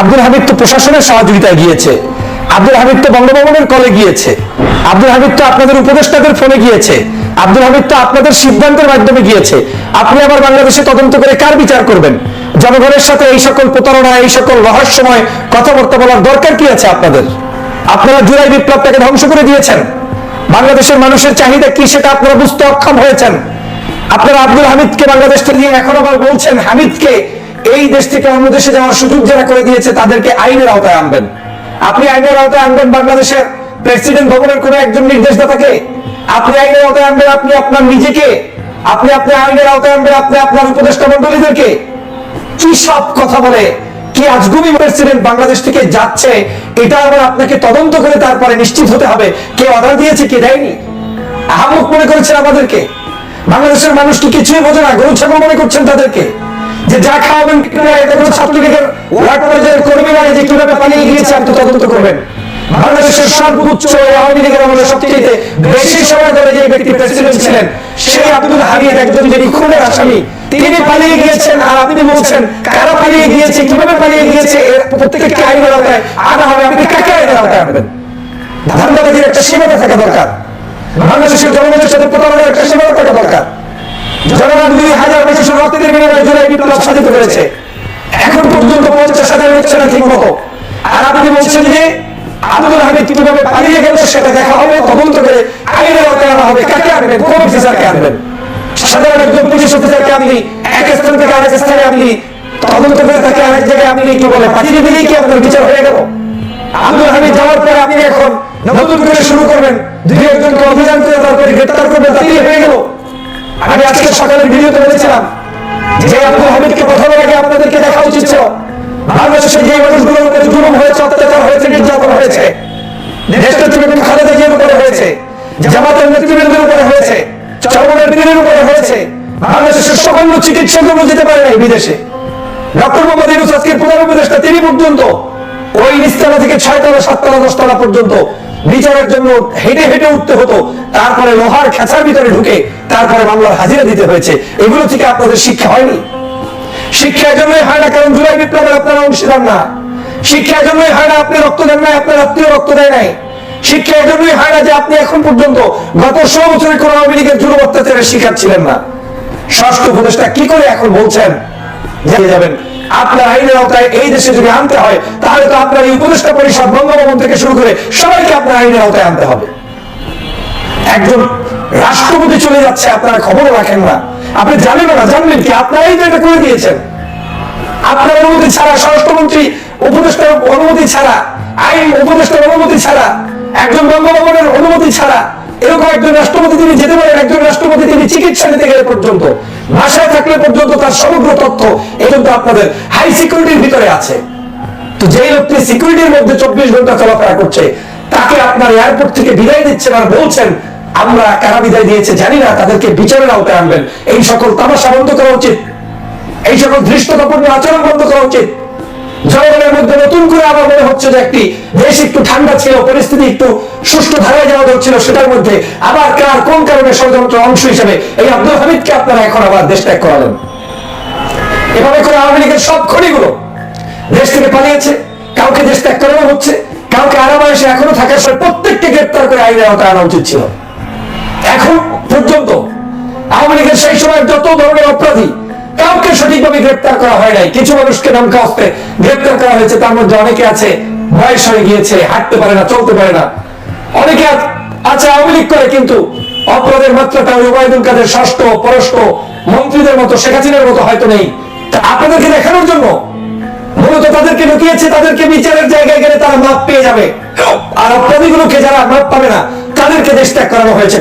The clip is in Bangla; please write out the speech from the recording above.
আব্দুল হামিদ তো প্রশাসনের সহযোগিতায় গিয়েছে, আব্দুল হামিদ তো বঙ্গভবনের কলে গিয়েছে, আব্দুল হামিদ তো আপনাদের উপদেষ্টাদের ফোনে গিয়েছে, আব্দুল হামিদ তো আপনাদের সিদ্ধান্তের মাধ্যমে গিয়েছে। আপনি আবার বাংলাদেশে তদন্ত করে কার বিচার করবেন? জনগণের সাথে এই সকল প্রতারণা, এই সকল রহস্যময় কথাবার্তা বলার দরকার কি আছে আপনাদের? আপনারা জুলাই বিপ্লবটাকে ধ্বংস করে দিয়েছেন। বাংলাদেশের মানুষের চাহিদা কি সেটা আপনারা বুঝতে অক্ষম হয়েছেন। আপনারা আব্দুল হামিদকে বাংলাদেশটা নিয়ে এখন আবার বলছেন হামিদকে এই দেশ থেকে অন্য দেশে যাওয়ার সুযোগ যারা করে দিয়েছে তাদেরকে আইনের আওতায় আনবেন। আপনি আইনের আওতায় আনবেন বাংলাদেশের প্রেসিডেন্ট ভবনের কোন একজন নির্দেশদাতাকে? আপনি আইনের আওতায় আনবেন আপনি আপনার নিজেকে? আপনি আইনের আওতায় আনবেন আপনি আপনার উপদেষ্টা মন্ডলীদেরকে? কি সব কথা বলে, কি আজগুবি প্রেসিডেন্ট বাংলাদেশ থেকে যাচ্ছে, এটা আবার আপনাকে তদন্ত করে তারপরে নিশ্চিত হতে হবে কে অর্ডার দিয়েছে কে দেয়নি। আহাম্মক মনে করেছেন আমাদেরকে? বাংলাদেশের মানুষ কি কিছুই বোঝে না? গরু ছাগল মনে করছেন তাদেরকে? যে যা খাওয়াবেন ছাত্রলীগের ওয়ার্ড পর্যায়ের কর্মীরা যে কিভাবে পালিয়ে গিয়েছে আপনি তদন্ত করবেন। বাংলাদেশের সর্বোচ্চ আওয়ামী লীগের আমলে সবচেয়ে বেশি সময় ধরে যে ব্যক্তি প্রেসিডেন্ট ছিলেন সেই আব্দুল হামিদ একজন যিনি খুনের আসামি, তিনি পালিয়ে গিয়েছেন। আর আপনি বলছেন কারা পালিয়ে গিয়েছে, কিভাবে পালিয়ে গিয়েছে, এর প্রত্যেককে আইনের আওতায় আনা হবে। আপনি কাকে আইনের আওতায় আনবেন? ধান্দাবাজির একটা সীমানা থাকা দরকার। বাংলাদেশের জনগণের সাথে প্রতারণার একটা সীমানা থাকা দরকার। জনগণ 2000 বছর রক্তের বিনিময়ে জুলাই বিপ্লব সাধিত করেছে, এখন পর্যন্ত 50,000 হচ্ছে না ঠিক মতো। আর আপনি বলছেন যে আব্দুল হামিদ কিভাবে পালিয়ে গেল সেটা দেখা হবে, তদন্ত করে আইনের আওতায় আনা হবে। কাকে আনবেন? কোন অফিসারকে আনবেন? সাধারণ একজন পুলিশ অফিসারকে আপনি এক স্থান থেকে আরেক স্থানে আপনি তদন্ত করে তাকে আরেক জায়গায় আপনি কি বলে পাঠিয়ে দিলেই কি আপনার বিচার হয়ে গেল? আব্দুল হামিদ যাওয়ার পরে আপনি এখন নতুন করে শুরু করবেন, দুই একজনকে অভিযান করে তারপরে গ্রেপ্তার করবেন, তাতেই হয়ে গেল? আমি আজকে সকালের ভিডিওতে বলেছিলাম যে আব্দুল হামিদকে প্রথমের আগে আপনাদেরকে দেখা উচিত ছিল বাংলাদেশের যে মানুষগুলোর উপরে জুলুম হয়েছে, অত্যাচার হয়েছে, নির্যাতন হয়েছে, নেতৃবৃন্দ খালেদা জিয়ার উপরে হয়েছে, জামাতের নেতৃবৃন্দের উপরে হয়েছে, চরমনের পীরের উপরে হয়েছে। বাংলাদেশের সামান্য চিকিৎসার জন্য যেতে পারে নাই বিদেশে। ডক্টর মোহাম্মদ ইউনূস আজকের প্রধান উপদেষ্টা, তিনি পর্যন্ত ওই নিচতলা থেকে 6 তলা 7 তলা 10 তলা পর্যন্ত বিচারের জন্য হেঁটে হেঁটে উঠতে হতো, তারপরে লোহার খেঁচার ভিতরে ঢুকে তারপরে বাংলার হাজিরা দিতে হয়েছে। এগুলো থেকে আপনাদের শিক্ষা হয়নি? শিক্ষা এজন্যই হয় না কারণ জুলাই বিপ্লবের আপনারা অংশীদার না। শিক্ষা এজন্যই হয় না আপনি রক্ত দেন নাই, আপনার আত্মীয় রক্ত দেয় নাই। শিক্ষা এজন্যই হয় না যে আপনি এখন পর্যন্ত গত 100 বছরের কোন আওয়ামী লীগের জুলুম অত্যাচারের শিকার ছিলেন না। ষষ্ঠ উপদেষ্টা কি করে এখন বলছেন যে যাবেন? আপনার আইনের আওতায় এই দেশে যদি আনতে হয় তাহলে তো আপনার এই উপদেষ্টা পরিষদ বঙ্গভবন থেকে শুরু করে সবাইকে আপনার আইনের আওতায় আনতে হবে। একজন রাষ্ট্রপতি চলে যাচ্ছে, আপনারা খবর রাখেন না, আপনি জানেন না, জানবেন কি? আপনারাই তো এটা করে দিয়েছেন। আপনার অনুমতি ছাড়া, স্বরাষ্ট্রমন্ত্রী উপদেষ্টার অনুমতি ছাড়া, আইন উপদেষ্টার অনুমতি ছাড়া, একজন বঙ্গভবনের অনুমতি ছাড়া এরকম একজন রাষ্ট্রপতি তিনি যেতে পারেন। একজন রাষ্ট্রপতি তিনি চিকিৎসা নিতে গেলে পর্যন্ত, বাসায় থাকলে পর্যন্ত তার সমগ্র তথ্য এই কিন্তু আপনাদের হাই সিকিউরিটির ভিতরে আছে। তো যেই লোকটি সিকিউরিটির মধ্যে 24 ঘন্টা চলাফেরা করছে তাকে আপনার এয়ারপোর্ট থেকে বিদায় দিচ্ছেন আর বলছেন আমরা কারা বিদায় দিয়েছে জানি না, তাদেরকে বিচারের আওতায় আনবেন। এই সকল তামাশা বন্ধ করা উচিত, এই সকল ধৃষ্টতাপূর্ণ আচরণ বন্ধ করা উচিত। জনগণের মধ্যে নতুন করে আবার মনে হচ্ছে যে একটি দেশ একটু ঠান্ডা ছিল, পরিস্থিতি একটু সুষ্ঠু ধারায় যাওয়া হচ্ছিল, সেটার মধ্যে আবার কার কোন কারণে ষড়যন্ত্র অংশ হিসেবে এই আব্দুল হামিদকে আপনারা এখন আবার দেশ ত্যাগ করালেন। এভাবে করে আওয়ামী লীগের সব খনিগুলো দেশ থেকে পালিয়েছে, কাউকে দেশ ত্যাগ করানো হচ্ছে, কাউকে আরামায়েশে এখনো থাকার সময় প্রত্যেককে গ্রেপ্তার করে আইনের আওতায় আনা উচিত ছিল। এখন পর্যন্ত আওয়ামী লীগের সেই সময় যত ধরনের অপরাধী কাউকে সঠিকভাবে গ্রেপ্তার করা হয় নাই। কিছু মানুষকে নামকা হস্তে গ্রেপ্তার করা হয়েছে, তার মধ্যে অনেকে আছে বয়স হয়ে গিয়েছে, হাঁটতে পারে না, চলতে পারে না। অনেকে আছে আওয়ামী লীগ করে কিন্তু অপরাধের মাত্রাটা ওই ওবায়দুল কাদের ষষ্ঠ পররাষ্ট্র মন্ত্রীদের মতো, শেখ হাসিনার মতো হয়তো নেই। আপনাদেরকে দেখানোর জন্য মূলত তাদেরকে ঢুকিয়েছে, তাদেরকে বিচারের জায়গায় গেলে তারা মাপ পেয়ে যাবে, আর অপরাধীগুলোকে যারা মাপ পাবে না তাদেরকে দেশ ত্যাগ করানো হয়েছে।